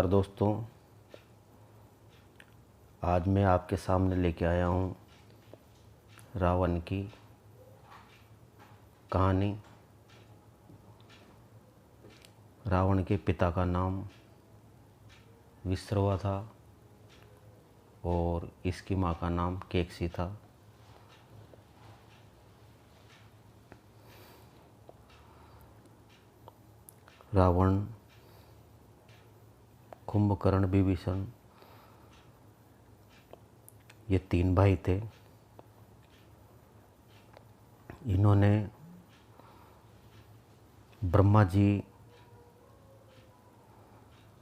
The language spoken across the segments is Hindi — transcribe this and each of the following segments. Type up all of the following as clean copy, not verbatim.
नमस्कार दोस्तों। आज मैं आपके सामने लेके आया हूँ रावण की कहानी। रावण के पिता का नाम विश्रवा था और इसकी माँ का नाम केकसी था। रावण, कुंभकर्ण, विभीषण ये 3 भाई थे। इन्होंने ब्रह्मा जी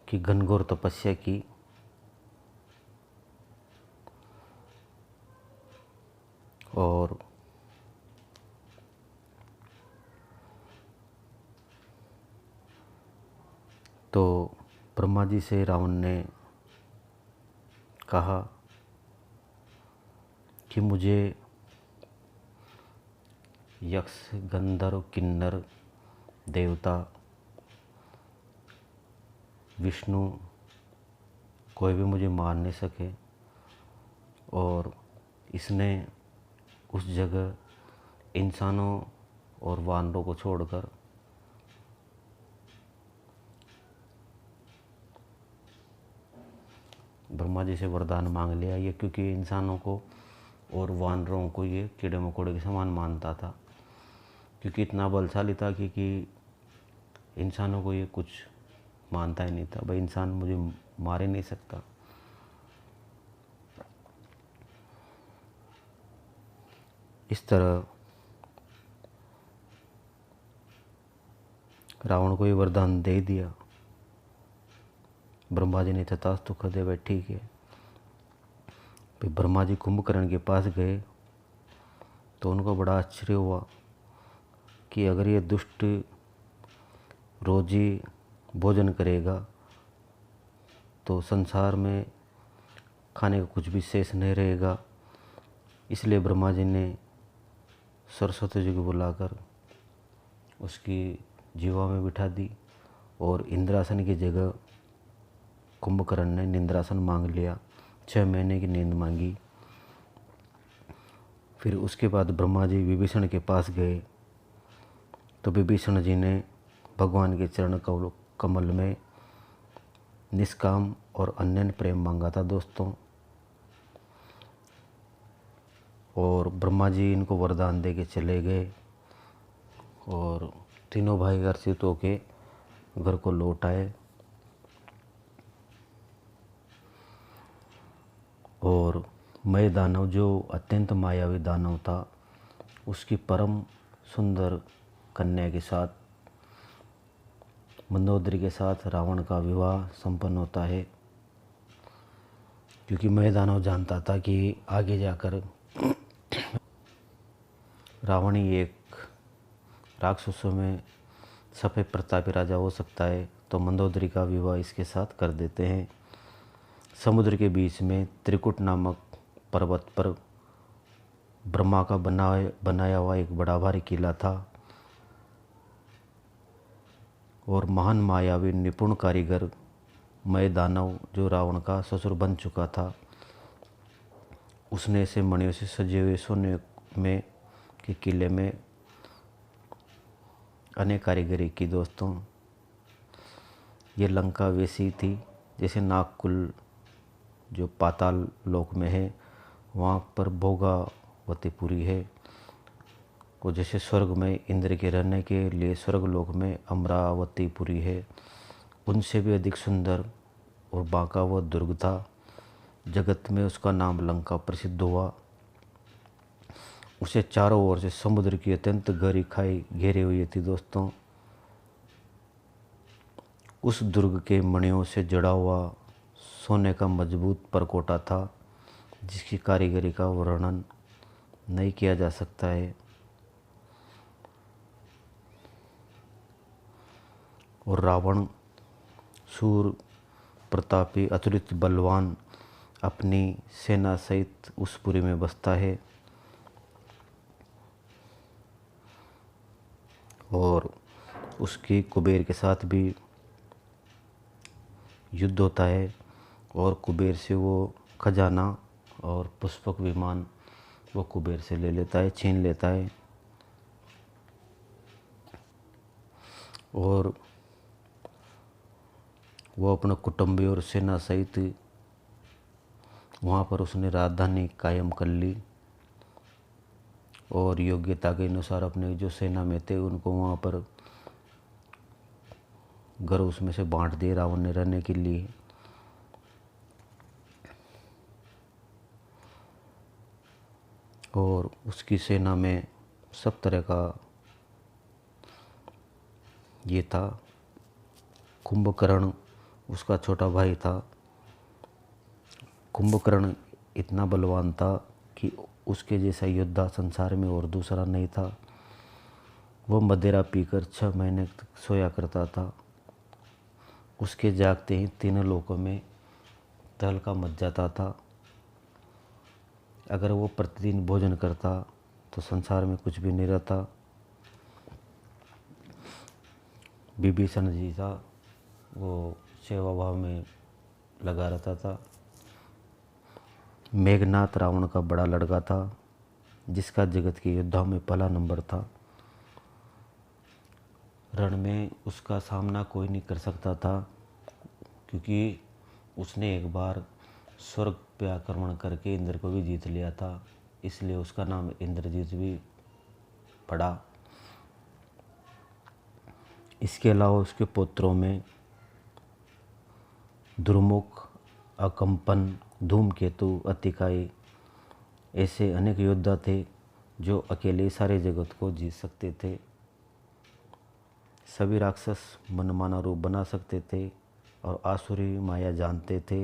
की घनघोर तपस्या की और तो ब्रह्मा जी से रावण ने कहा कि मुझे यक्ष, गंधर्व, किन्नर, देवता, विष्णु कोई भी मुझे मार नहीं सके। और इसने उस जगह इंसानों और वानरों को छोड़कर ब्रह्मा जी से वरदान मांग लिया। ये क्योंकि इंसानों को और वानरों को ये कीड़े मकोड़े के समान मानता था, क्योंकि इतना बलशाली था कि इंसानों को ये कुछ मानता ही नहीं था। भाई इंसान मुझे मार ही नहीं सकता। इस तरह रावण को ये वरदान दे दिया। ब्रह्मा जी ने तथास्तु कर दिया, भाई ठीक है। फिर ब्रह्मा जी कुंभकर्ण के पास गए तो उनको बड़ा आश्चर्य हुआ कि अगर ये दुष्ट रोज ही भोजन करेगा तो संसार में खाने का कुछ भी शेष नहीं रहेगा। इसलिए ब्रह्मा जी ने सरस्वती जी को बुलाकर उसकी जीवा में बिठा दी और इंद्रासन की जगह कुंभकर्ण ने निंद्रासन मांग लिया। 6 महीने की नींद मांगी। फिर उसके बाद ब्रह्मा जी विभीषण के पास गए तो विभीषण जी ने भगवान के चरण कमल में निष्काम और अनन्य प्रेम मांगा था दोस्तों। और ब्रह्मा जी इनको वरदान दे के चले गए और तीनों भाई हर्षित होके घर को लौट आए। और मय दानव, जो अत्यंत मायावी दानव था, उसकी परम सुंदर कन्या के साथ, मंदोदरी के साथ रावण का विवाह संपन्न होता है। क्योंकि मय दानव जानता था कि आगे जाकर रावण ही एक राक्षसों में सफेद प्रतापी राजा हो सकता है, तो मंदोदरी का विवाह इसके साथ कर देते हैं। समुद्र के बीच में त्रिकुट नामक पर्वत पर ब्रह्मा का बनाया हुआ एक बड़ा भारी किला था और महान मायावी निपुण कारीगर मय दानव, जो रावण का ससुर बन चुका था, उसने ऐसे मणियों से सजे हुए सोने में के किले में अनेक कारीगरी की दोस्तों। ये लंका वैसी थी जैसे नागकुल जो पाताल लोक में है वहाँ पर भोगावतीपुरी है, और जैसे स्वर्ग में इंद्र के रहने के लिए स्वर्ग लोक में अमरावतीपुरी है, उनसे भी अधिक सुंदर और बांका वो दुर्ग था। जगत में उसका नाम लंका प्रसिद्ध हुआ। उसे चारों ओर से समुद्र की अत्यंत गहरी खाई घेरे हुई थी दोस्तों। उस दुर्ग के मणियों से जड़ा हुआ सोने का मजबूत परकोटा था, जिसकी कारीगरी का वर्णन नहीं किया जा सकता है। और रावण शूर, प्रतापी, अतुलित बलवान अपनी सेना सहित उस पुरी में बसता है और उसकी कुबेर के साथ भी युद्ध होता है और कुबेर से वो खजाना और पुष्पक विमान वो कुबेर से ले लेता है, छीन लेता है। और वो अपने कुटुंबी और सेना सहित वहाँ पर उसने राजधानी कायम कर ली और योग्यता के अनुसार अपने जो सेना में थे उनको वहाँ पर घर उसमें से बांट दिए रावण ने रहने के लिए। और उसकी सेना में सब तरह का ये था। कुंभकर्ण उसका छोटा भाई था। कुंभकर्ण इतना बलवान था कि उसके जैसा योद्धा संसार में और दूसरा नहीं था। वो मदिरा पीकर 6 महीने तक सोया करता था। उसके जागते ही तीनों लोकों में तहलका मच जाता था। अगर वो प्रतिदिन भोजन करता तो संसार में कुछ भी नहीं रहता। विभीषण जी था, वो सेवा भाव में लगा रहता था। मेघनाथ रावण का बड़ा लड़का था जिसका जगत के योद्धाओं में पहला नंबर था। रण में उसका सामना कोई नहीं कर सकता था क्योंकि उसने एक बार स्वर्ग पे आक्रमण करके इंद्र को भी जीत लिया था, इसलिए उसका नाम इंद्रजीत भी पड़ा। इसके अलावा उसके पुत्रों में दुर्मुख, अकंपन, धूमकेतु, अतिकाय ऐसे अनेक योद्धा थे जो अकेले सारे जगत को जीत सकते थे। सभी राक्षस मनमाना रूप बना सकते थे और आसुरी माया जानते थे।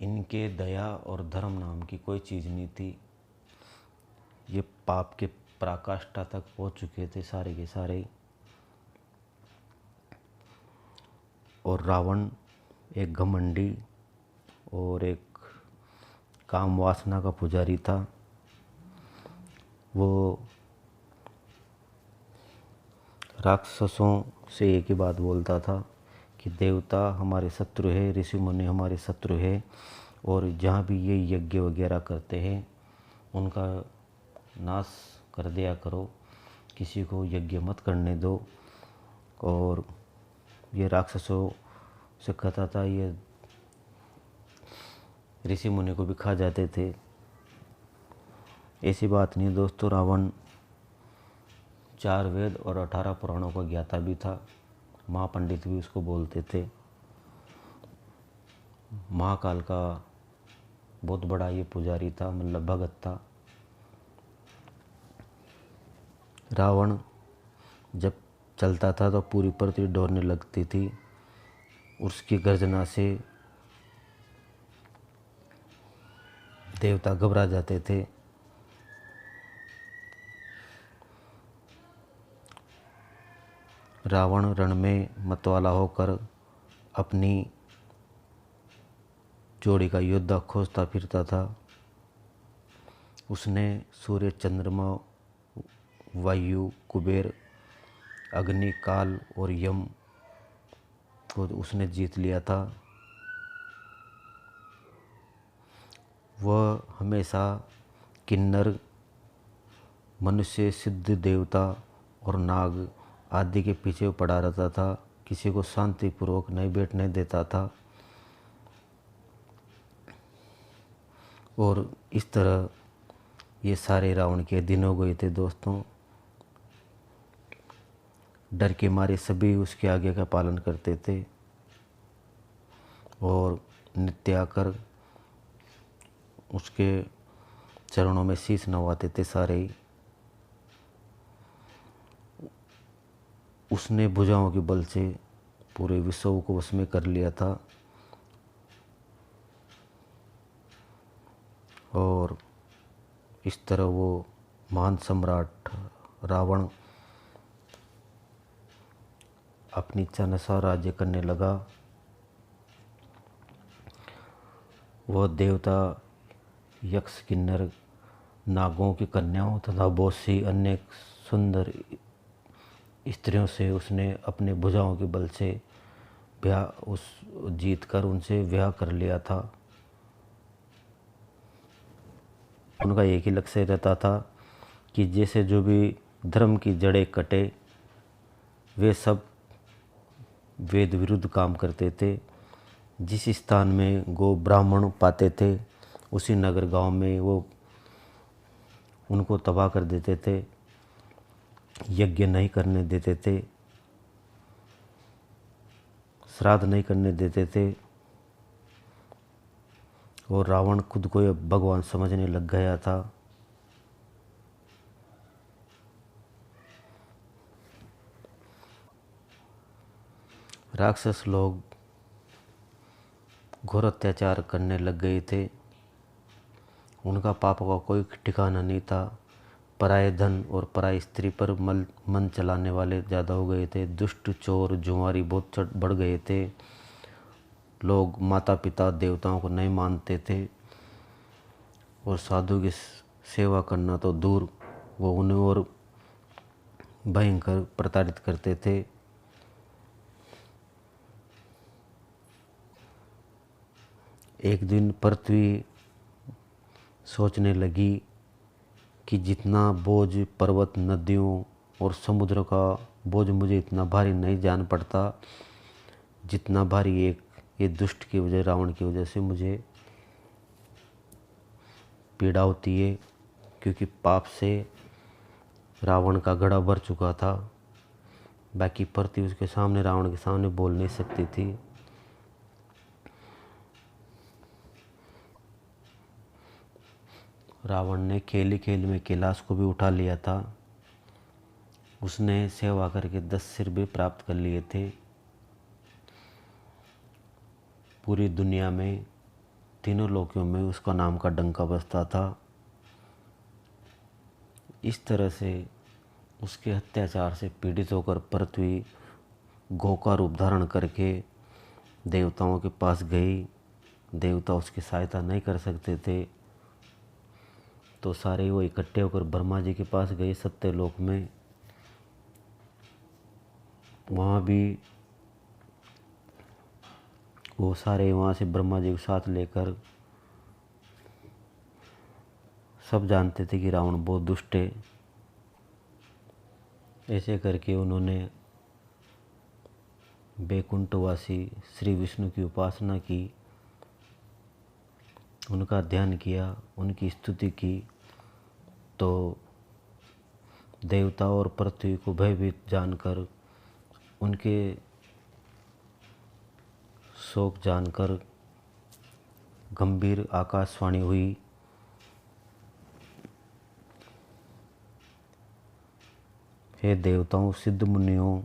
इनके दया और धर्म नाम की कोई चीज़ नहीं थी। ये पाप के पराकाष्ठा तक पहुंच चुके थे सारे के सारे। और रावण एक घमंडी और एक काम वासना का पुजारी था। वो राक्षसों से एक ही बात बोलता था कि देवता हमारे शत्रु है, ऋषि मुनि हमारे शत्रु है, और जहाँ भी ये यज्ञ वगैरह करते हैं उनका नाश कर दिया करो, किसी को यज्ञ मत करने दो। और ये राक्षसों से कहता था, ये ऋषि मुनि को भी खा जाते थे। ऐसी बात नहीं दोस्तों, रावण 4 वेद और 18 पुराणों का ज्ञाता भी था। महापंडित भी उसको बोलते थे। महाकाल का बहुत बड़ा ये पुजारी था, मतलब भगत था। रावण जब चलता था तो पूरी पृथ्वी डरने लगती थी। उसकी गर्जना से देवता घबरा जाते थे। रावण रण में मतवाला होकर अपनी जोड़ी का योद्धा खोजता फिरता था। उसने सूर्य, चंद्रमा, वायु, कुबेर, अग्नि, काल और यम को उसने जीत लिया था। वह हमेशा किन्नर, मनुष्य, सिद्ध देवता और नाग आदि के पीछे पड़ा रहता था। किसी को शांतिपूर्वक नहीं बैठने देता था। और इस तरह ये सारे रावण के दिन हो गए थे दोस्तों। डर के मारे सभी उसके आगे का पालन करते थे और नित्य आकर उसके चरणों में शीश नवाते थे सारे ही। उसने भुजाओं के बल से पूरे विश्व को वश में कर लिया था। और इस तरह वो महान सम्राट रावण अपनी इच्छा अनुसार राज्य करने लगा। वह देवता, यक्ष, किन्नर, नागों की कन्याओं तथा बहुत सी अन्य सुंदर स्त्रियों से उसने अपने भुजाओं के बल से ब्याह उस जीत कर उनसे ब्याह कर लिया था। उनका एक ही लक्ष्य रहता था कि जैसे जो भी धर्म की जड़ें कटे, वे सब वेद विरुद्ध काम करते थे। जिस स्थान में गो ब्राह्मण पाते थे उसी नगर गांव में वो उनको तबाह कर देते थे, यज्ञ नहीं करने देते थे, श्राद्ध नहीं करने देते थे। और रावण खुद को ये भगवान समझने लग गया था। राक्षस लोग घोर अत्याचार करने लग गए थे। उनका पाप का कोई ठिकाना नहीं था। पराये धन और पराई स्त्री पर मन चलाने वाले ज़्यादा हो गए थे। दुष्ट चोर जुआरी बहुत बढ़ गए थे। लोग माता पिता देवताओं को नहीं मानते थे और साधु की सेवा करना तो दूर, वो उन्हें और भयंकर प्रताड़ित करते थे। एक दिन पृथ्वी सोचने लगी कि जितना बोझ पर्वत, नदियों और समुद्र का बोझ मुझे इतना भारी नहीं जान पड़ता, जितना भारी ये दुष्ट की वजह, रावण की वजह से मुझे पीड़ा होती है। क्योंकि पाप से रावण का घड़ा भर चुका था। बाकी पृथ्वी उसके सामने, रावण के सामने बोल नहीं सकती थी। रावण ने खेल ही खेल में कैलाश को भी उठा लिया था। उसने सेवा करके 10 सिर भी प्राप्त कर लिए थे। पूरी दुनिया में, तीनों लोकों में उसका नाम का डंका बजता था। इस तरह से उसके अत्याचार से पीड़ित होकर पृथ्वी गौ का रूप धारण करके देवताओं के पास गई। देवता उसकी सहायता नहीं कर सकते थे, तो सारे वो इकट्ठे होकर ब्रह्मा जी के पास गए सत्यलोक में। वहाँ भी वो सारे वहाँ से ब्रह्मा जी को साथ लेकर, सब जानते थे कि रावण बहुत दुष्ट है। ऐसे करके उन्होंने वैकुंठवासी श्री विष्णु की उपासना की, उनका ध्यान किया, उनकी स्तुति की। तो देवता और पृथ्वी को भयभीत जानकर, उनके शोक जानकर गंभीर आकाशवाणी हुई। हे देवताओं, सिद्ध मुनियों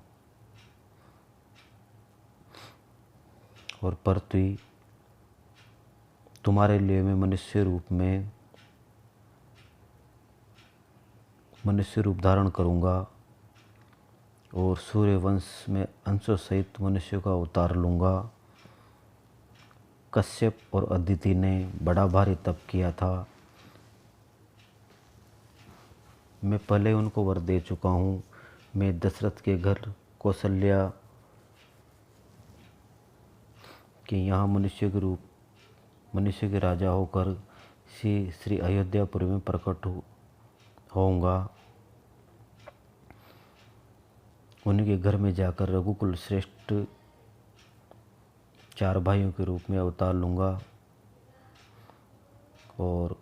और पृथ्वी, तुम्हारे लिए मैं मनुष्य रूप धारण करूँगा और सूर्य वंश में अंशों सहित मनुष्य का अवतार लूँगा। कश्यप और अदिति ने बड़ा भारी तप किया था। मैं पहले उनको वर दे चुका हूँ। मैं दशरथ के घर कौशल्या के यहाँ मनुष्य के राजा होकर श्री अयोध्यापुरी में प्रकट होऊंगा। उनके घर में जाकर रघुकुल श्रेष्ठ 4 भाइयों के रूप में अवतार लूँगा और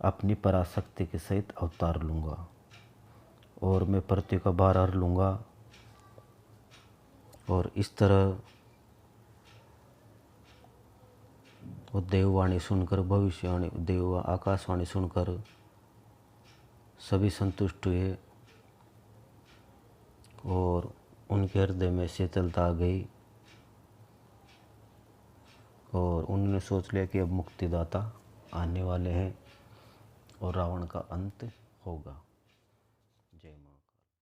अपनी पराशक्ति के सहित अवतार लूँगा और मैं पृथ्वी का भार हर लूँगा। और इस तरह वो देववाणी सुनकर, भविष्यवाणी, देव आकाशवाणी सुनकर सभी संतुष्ट हुए और उनके हृदय में शीतलता आ गई और उन्होंने सोच लिया कि अब मुक्तिदाता आने वाले हैं और रावण का अंत होगा।